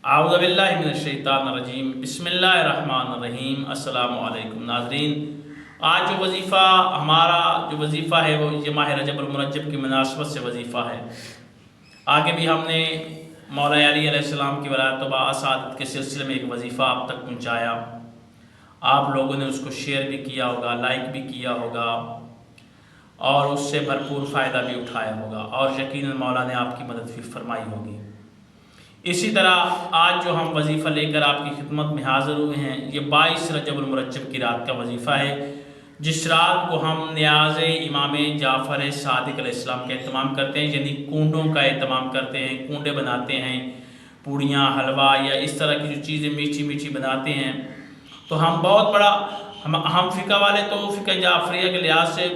اعوذ باللہ من الشیطان الرجیم، بسم اللہ الرحمن الرحیم۔ السلام علیکم ناظرین، آج جو وظیفہ ہے وہ یہ ماہ رجب المرجب کی مناسبت سے وظیفہ ہے۔ آگے بھی ہم نے مولا علی علیہ السلام کی ولایت و بعثت کے سلسلے میں ایک وظیفہ آپ تک پہنچایا۔ آپ لوگوں نے اس کو شیئر بھی کیا ہوگا، لائک بھی کیا ہوگا اور اس سے بھرپور فائدہ بھی اٹھایا ہوگا، اور یقیناً مولا نے آپ کی مدد بھی فرمائی ہوگی۔ اسی طرح آج جو ہم وظیفہ لے کر آپ کی خدمت میں حاضر ہوئے ہیں، یہ 22 رجب المرجب کی رات کا وظیفہ ہے، جس رات کو ہم نیاز امام جعفر صادق علیہ السلام کا اہتمام کرتے ہیں، یعنی کنڈوں کا اہتمام کرتے ہیں، کنڈے بناتے ہیں، پوڑیاں، حلوہ یا اس طرح کی جو چیزیں میٹھی میٹھی بناتے ہیں۔ تو ہم بہت بڑا ہم فقہ والے تو فقہ جعفریہ کے لحاظ سے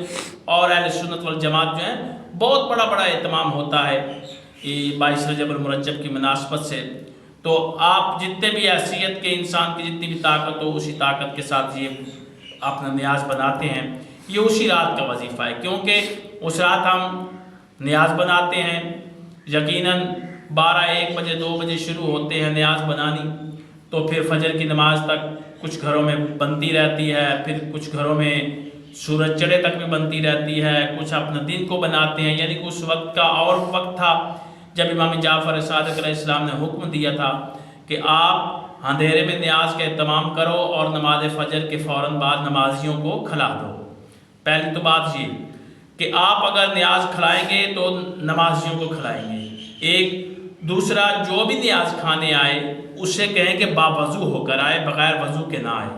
اور اہل سنت والجماعت جو ہیں بہت بڑا اہتمام ہوتا ہے 22 رجب المرجب کی مناسبت سے۔ تو آپ جتنے بھی حیثیت کے انسان کی جتنی بھی طاقت ہو، اسی طاقت کے ساتھ یہ اپنا نیاز بناتے ہیں۔ یہ اسی رات کا وظیفہ ہے، کیونکہ اس رات ہم نیاز بناتے ہیں، یقیناً 12-1 بجے 2 بجے شروع ہوتے ہیں نیاز بنانی، تو پھر فجر کی نماز تک کچھ گھروں میں بنتی رہتی ہے، پھر کچھ گھروں میں سورج چڑھے تک بھی بنتی رہتی ہے، کچھ اپنے دن کو بناتے ہیں۔ یعنی کہ اس وقت کا اور وقت تھا جب امام جعفر صادق علیہ السلام نے حکم دیا تھا کہ آپ اندھیرے میں نیاز کا اہتمام کرو اور نماز فجر کے فوراً بعد نمازیوں کو کھلا دو۔ پہلی تو بات یہ کہ آپ اگر نیاز کھلائیں گے تو نمازیوں کو کھلائیں گے۔ ایک دوسرا، جو بھی نیاز کھانے آئے اسے کہیں کہ باوضو ہو کر آئے، بغیر وضو کے نہ آئے۔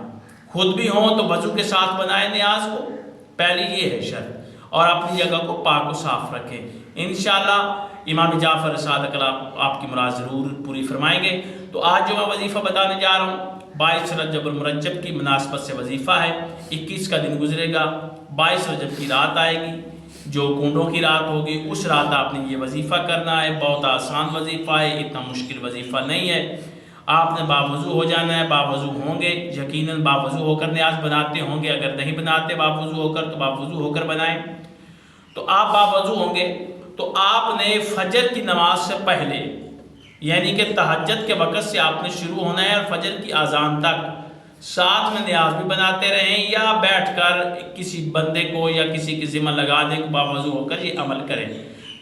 خود بھی ہوں تو وضو کے ساتھ بنائے نیاز کو، پہلی یہ ہے شرط، اور اپنی جگہ کو پاک و صاف رکھیں۔ انشاءاللہ امام جعفر صادق آپ کی مراد ضرور پوری فرمائیں گے۔ تو آج جو میں وظیفہ بتانے جا رہا ہوں 22 رجب المرجب کی مناسبت سے وظیفہ ہے۔ 21 کا دن گزرے گا، 22 رجب کی رات آئے گی جو کنڈوں کی رات ہوگی، اس رات آپ نے یہ وظیفہ کرنا ہے۔ بہت آسان وظیفہ ہے، اتنا مشکل وظیفہ نہیں ہے۔ آپ نے باوضو ہو جانا ہے، باوضو ہوں گے، یقیناً باوضو ہو کر نیاز بناتے ہوں گے۔ اگر نہیں بناتے باوضو ہو کر تو باوضو ہو کر بنائیں۔ تو آپ باوضو ہوں گے تو آپ نے فجر کی نماز سے پہلے، یعنی کہ تہجد کے وقت سے آپ نے شروع ہونا ہے، اور فجر کی اذان تک ساتھ میں نیاز بھی بناتے رہیں، یا بیٹھ کر کسی بندے کو یا کسی کی ذمہ لگا دیں کہ باوضو ہو کر یہ عمل کریں۔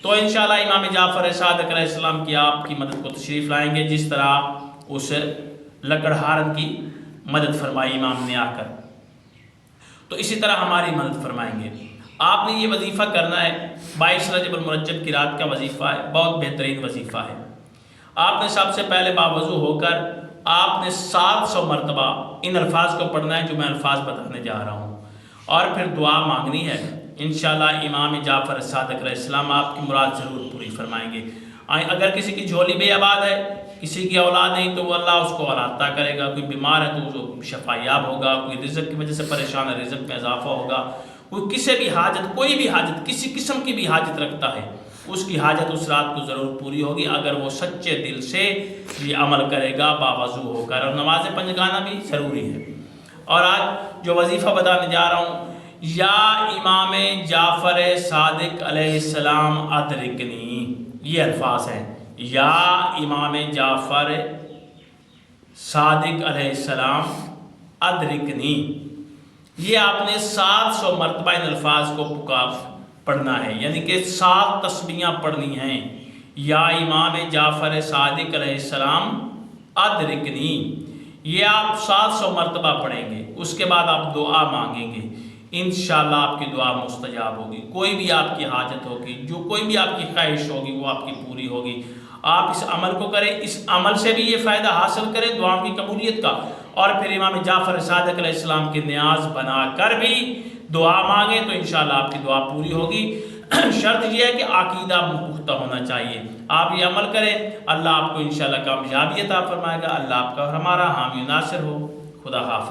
تو انشاءاللہ امام جعفر صادق علیہ السلام کی آپ کی مدد کو تشریف لائیں گے، جس طرح اس لکڑہارن کی مدد فرمائی امام نے آ کر، تو اسی طرح ہماری مدد فرمائیں گے۔ آپ نے یہ وظیفہ کرنا ہے، 22 رجب المرجب کی رات کا وظیفہ ہے، بہت بہترین وظیفہ ہے۔ آپ نے سب سے پہلے باوضو ہو کر آپ نے 700 مرتبہ ان الفاظ کو پڑھنا ہے جو میں الفاظ بتانے جا رہا ہوں، اور پھر دعا مانگنی ہے۔ انشاءاللہ امام جعفر صادق علیہ السلام آپ کی مراد ضرور پوری فرمائیں گے۔ اگر کسی کی جھولی بے آباد ہے، کسی کی اولاد نہیں، تو وہ اللہ اس کو اولاد عطا کرے گا۔ کوئی بیمار ہے تو وہ شفا یاب ہوگا، کوئی رزق کی وجہ سے پریشان ہے، رزق میں اضافہ ہوگا۔ کوئی کسی بھی حاجت، کوئی بھی حاجت، کسی قسم کی بھی حاجت رکھتا ہے، اس کی حاجت اس رات کو ضرور پوری ہوگی، اگر وہ سچے دل سے یہ عمل کرے گا باوضو ہو کر، اور نماز پنجگانہ بھی ضروری ہے۔ اور آج جو وظیفہ بتانے جا رہا ہوں، یا امام جعفر صادق علیہ السلام ادرکنی، یہ الفاظ ہیں، یا امام جعفر صادق علیہ السلام ادرکنی۔ یہ آپ نے 700 مرتبہ ان الفاظ کو پڑھنا ہے، یعنی کہ 7 تسبیحاں پڑھنی ہیں۔ یا امام جعفر صادق علیہ السلام ادرکنی، یہ آپ 700 مرتبہ پڑھیں گے۔ اس کے بعد آپ دعا مانگیں گے، انشاءاللہ آپ کی دعا مستجاب ہوگی۔ کوئی بھی آپ کی حاجت ہوگی، جو کوئی بھی آپ کی خواہش ہوگی، وہ آپ کی پوری ہوگی۔ آپ اس عمل کو کریں، اس عمل سے بھی یہ فائدہ حاصل کریں دعاؤں کی قبولیت کا، اور پھر امام جعفر صادق علیہ السلام کی نیاز بنا کر بھی دعا مانگیں تو انشاءاللہ آپ کی دعا پوری ہوگی۔ شرط یہ ہے کہ عقیدہ پختہ ہونا چاہیے۔ آپ یہ عمل کریں، اللہ آپ کو انشاءاللہ کامیابی عطا فرمائے گا۔ اللہ آپ کا اور ہمارا حامی و ناصر ہو۔ خدا حافظ۔